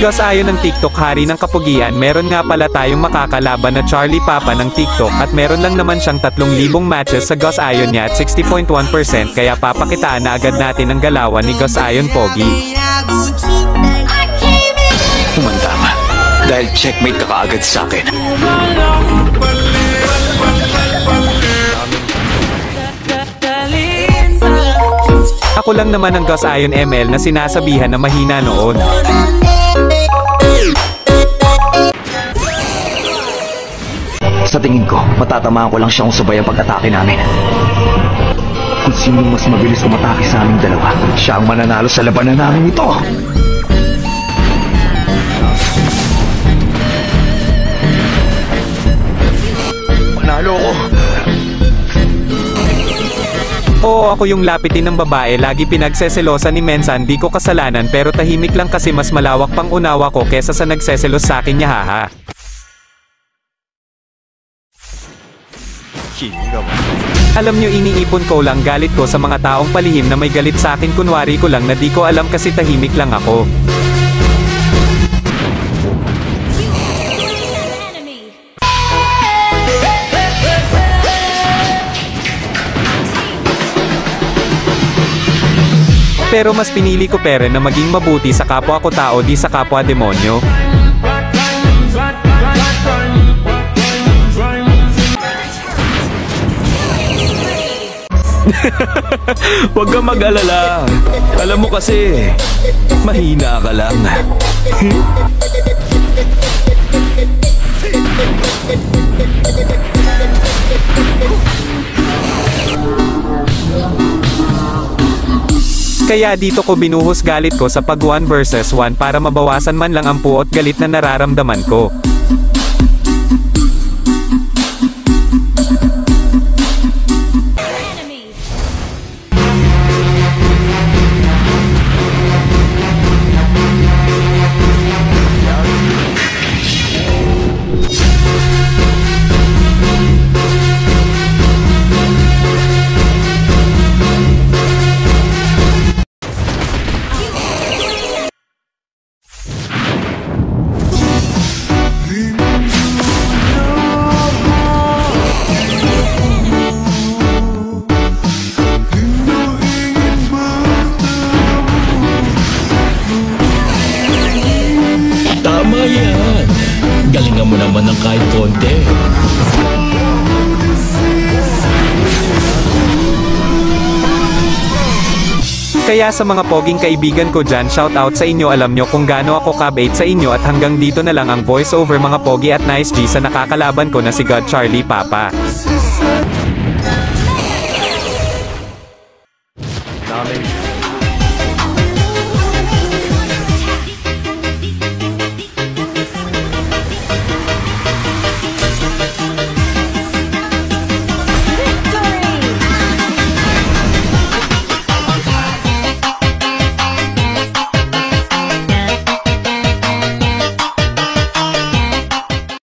Gus, ayon ng TikTok hari ng kapugian, meron nga pala tayong makakalaban na Charlie Papa ng TikTok at meron lang naman siyang 3,000 matches sa Gus ayon niya at 60.1%, kaya papakitaan na agad natin ang galawan ni Gus ayon Pogi. Umandama, dahil checkmate ka kaagad sa akin. Ako lang naman ang Gus ayon ML na sinasabihan na mahina noon. Sa tingin ko, matatamaan ko lang siyang sabay ang pag-atake namin. Kung sino mas mabilis umatake sa aming dalawa, siya ang mananalo sa labanan namin ito. Manalo ko. Oo, ako yung lapitin ng babae, lagi pinagseselosan ni Mensan, di ko kasalanan pero tahimik lang kasi mas malawak pang unawa ko kesa sa nagseselos sa akin niya haha. Alam nyo, iniipon ko lang galit ko sa mga taong palihim na may galit sa akin, kunwari ko lang na di ko alam kasi tahimik lang ako. Pero mas pinili ko pere na maging mabuti sa kapwa ko tao di sa kapwa demonyo. Huwag kang mag-alala. Alam mo kasi, mahina ka lang. Kaya dito ko binuhos galit ko sa pag 1 versus 1 para mabawasan man lang ang puot galit na nararamdaman ko. Tama yan. Galingan mo naman ng kahit konti. Kaya sa mga poging kaibigan ko dyan, shout out sa inyo, alam nyo kung gaano ako kabait sa inyo at hanggang dito na lang ang voice over mga pogi at nice G sa nakakalaban ko na si God Charlie Papa.